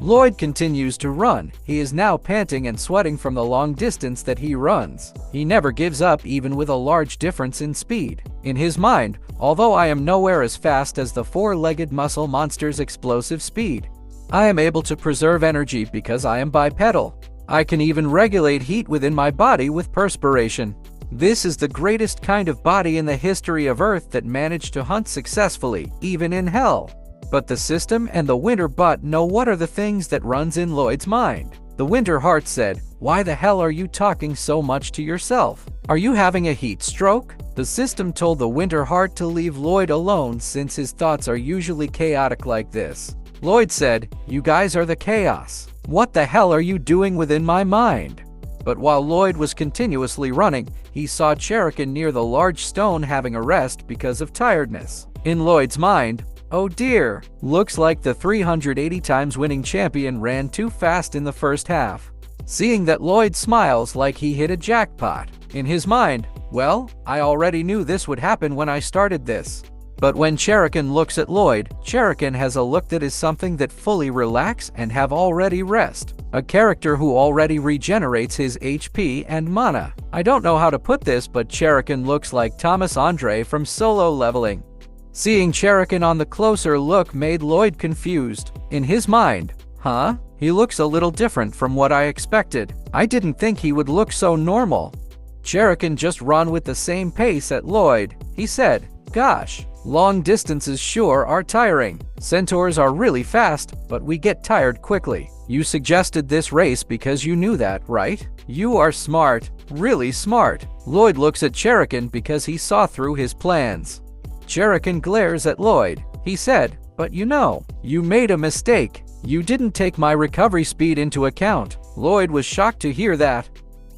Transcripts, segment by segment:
Lloyd continues to run. He is now panting and sweating from the long distance that he runs. He never gives up even with a large difference in speed. In his mind, although I am nowhere as fast as the four-legged muscle monster's explosive speed, I am able to preserve energy because I am bipedal. I can even regulate heat within my body with perspiration. This is the greatest kind of body in the history of Earth that managed to hunt successfully, even in hell. But the system and the winter butt know what are the things that runs in Lloyd's mind. The winter heart said, "Why the hell are you talking so much to yourself? Are you having a heat stroke?" The system told the winter heart to leave Lloyd alone since his thoughts are usually chaotic like this. Lloyd said, "You guys are the chaos. What the hell are you doing within my mind?" But while Lloyd was continuously running, he saw Cherkin near the large stone having a rest because of tiredness. In Lloyd's mind, oh dear, looks like the 380 times winning champion ran too fast in the first half. Seeing that, Lloyd smiles like he hit a jackpot. In his mind, well, I already knew this would happen when I started this. But when Cherkin looks at Lloyd, Cherkin has a look that is something that fully relax and have already rest. A character who already regenerates his HP and mana. I don't know how to put this, but Cherkin looks like Thomas Andre from Solo Leveling. Seeing Cherkin on the closer look made Lloyd confused. In his mind, huh? He looks a little different from what I expected. I didn't think he would look so normal. Cherkin just run with the same pace at Lloyd. He said, "Gosh, long distances sure are tiring. Centaurs are really fast, but we get tired quickly. You suggested this race because you knew that, right? You are smart, really smart." Lloyd looks at Cherkin because he saw through his plans. Cherkin glares at Lloyd. He said, "But you know, you made a mistake. You didn't take my recovery speed into account." Lloyd was shocked to hear that.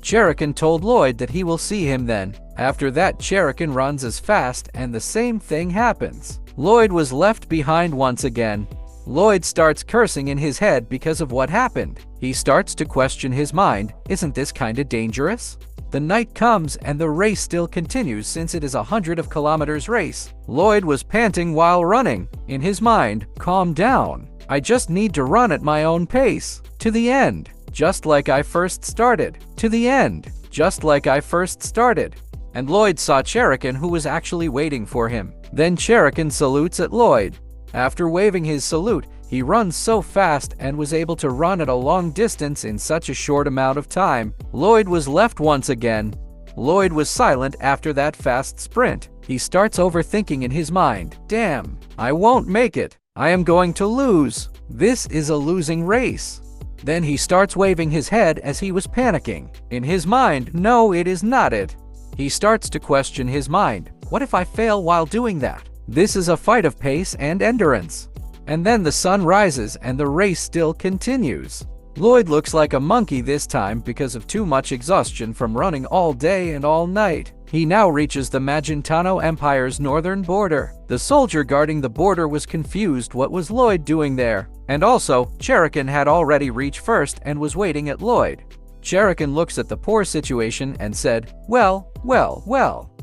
Cherkin told Lloyd that he will see him then. After that, Cherkin runs as fast and the same thing happens. Lloyd was left behind once again. Lloyd starts cursing in his head because of what happened. He starts to question his mind. Isn't this kinda dangerous? The night comes and the race still continues since it is a 100 kilometers race. Lloyd was panting while running. In his mind, calm down. I just need to run at my own pace. To the end. Just like I first started. To the end. Just like I first started. And Lloyd saw Cherkin, who was actually waiting for him. Then Cherkin salutes at Lloyd. After waving his salute, he runs so fast and was able to run at a long distance in such a short amount of time. Lloyd was left once again. Lloyd was silent after that fast sprint. He starts overthinking in his mind. Damn, I won't make it. I am going to lose. This is a losing race. Then he starts waving his head as he was panicking. In his mind, no, it is not it. He starts to question his mind. What if I fail while doing that? This is a fight of pace and endurance. And then the sun rises and the race still continues. Lloyd looks like a monkey this time because of too much exhaustion from running all day and all night. He now reaches the Magentano Empire's northern border. The soldier guarding the border was confused what was Lloyd doing there. And also, Cherkin had already reached first and was waiting at Lloyd. Cherkin looks at the poor situation and said, well,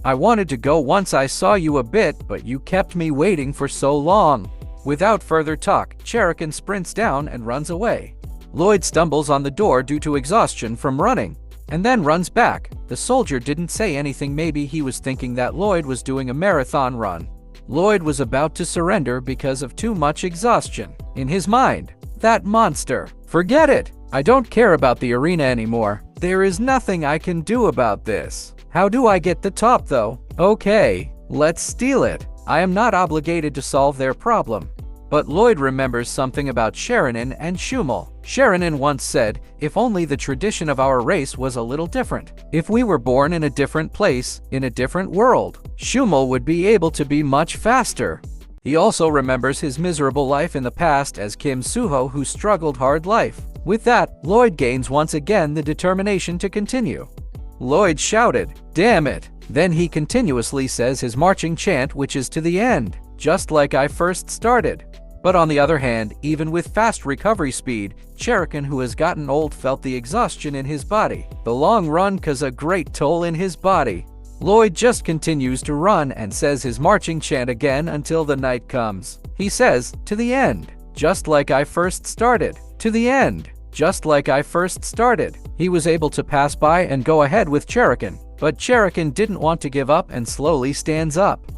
I wanted to go once I saw you a bit, but you kept me waiting for so long. Without further talk, Cherkin sprints down and runs away. Lloyd stumbles on the door due to exhaustion from running, and then runs back. The soldier didn't say anything. Maybe he was thinking that Lloyd was doing a marathon run. Lloyd was about to surrender because of too much exhaustion. In his mind, that monster. Forget it. I don't care about the arena anymore. There is nothing I can do about this. How do I get the top though? Okay, let's steal it. I am not obligated to solve their problem. But Lloyd remembers something about Cherkin and Schummel. Cherkin once said, if only the tradition of our race was a little different. If we were born in a different place, in a different world, Schummel would be able to be much faster. He also remembers his miserable life in the past as Kim Suho, who struggled hard life. With that, Lloyd gains once again the determination to continue. Lloyd shouted, damn it. Then he continuously says his marching chant, which is to the end, just like I first started. But on the other hand, even with fast recovery speed, Cherkin, who has gotten old, felt the exhaustion in his body. The long run caused a great toll in his body. Lloyd just continues to run and says his marching chant again until the night comes. He says, to the end. just like I first started. To the end, just like I first started. He was able to pass by and go ahead with Cherkin, but Cherkin didn't want to give up and slowly stands up.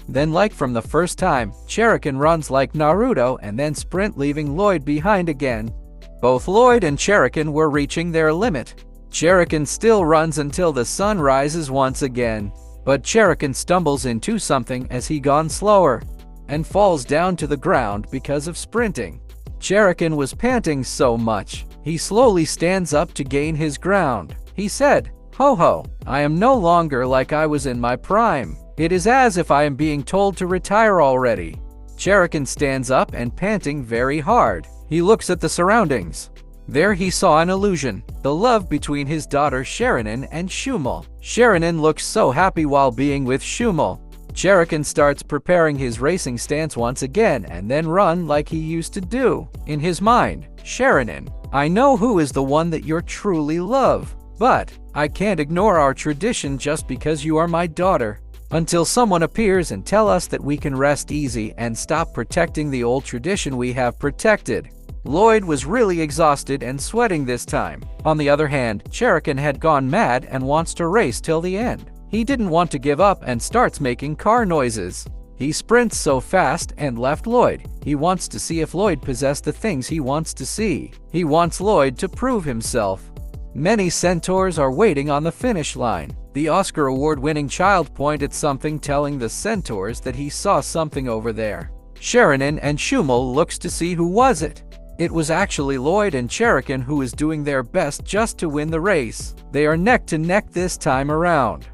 Then, like from the first time, Cherkin runs like Naruto and then sprint, leaving Lloyd behind again. Both Lloyd and Cherkin were reaching their limit. Cherkin still runs until the sun rises once again, but Cherkin stumbles into something as he gone slower and falls down to the ground because of sprinting. Cherkin was panting so much, he slowly stands up to gain his ground. He said, "Ho ho, I am no longer like I was in my prime. It is as if I am being told to retire already." Cherkin stands up and panting very hard. He looks at the surroundings. There he saw an illusion, the love between his daughter Cherkin and Shumel. Cherkin looks so happy while being with Shumel. Cherkin starts preparing his racing stance once again and then run like he used to do. In his mind, Cherkin, I know who is the one that you truly love, but I can't ignore our tradition just because you are my daughter. Until someone appears and tell us that we can rest easy and stop protecting the old tradition we have protected. Lloyd was really exhausted and sweating this time. On the other hand, Cherkin had gone mad and wants to race till the end. He didn't want to give up and starts making car noises. He sprints so fast and left Lloyd. He wants to see if Lloyd possessed the things he wants to see. He wants Lloyd to prove himself. Many centaurs are waiting on the finish line. The Oscar award-winning child pointed something, telling the centaurs that he saw something over there. Cherkin and Shumel looks to see who was it. It was actually Lloyd and Cherkin who is doing their best just to win the race. They are neck to neck this time around.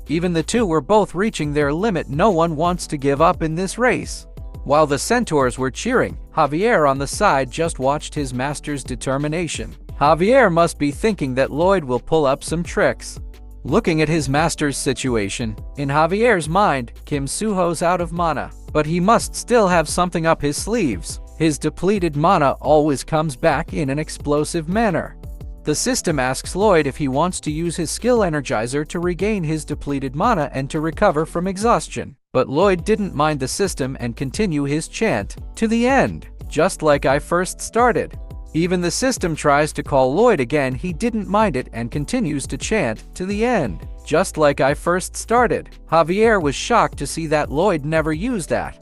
Even the two were both reaching their limit. No one wants to give up in this race. While the centaurs were cheering, Javier on the side just watched his master's determination. Javier must be thinking that Lloyd will pull up some tricks. Looking at his master's situation, in Javier's mind, Kim Suho's out of mana, but he must still have something up his sleeves. His depleted mana always comes back in an explosive manner. The system asks Lloyd if he wants to use his skill energizer to regain his depleted mana and to recover from exhaustion. But Lloyd didn't mind the system and continue his chant, to the end, just like I first started. Even the system tries to call Lloyd again, he didn't mind it and continues to chant, to the end, just like I first started. Javier was shocked to see that Lloyd never used that.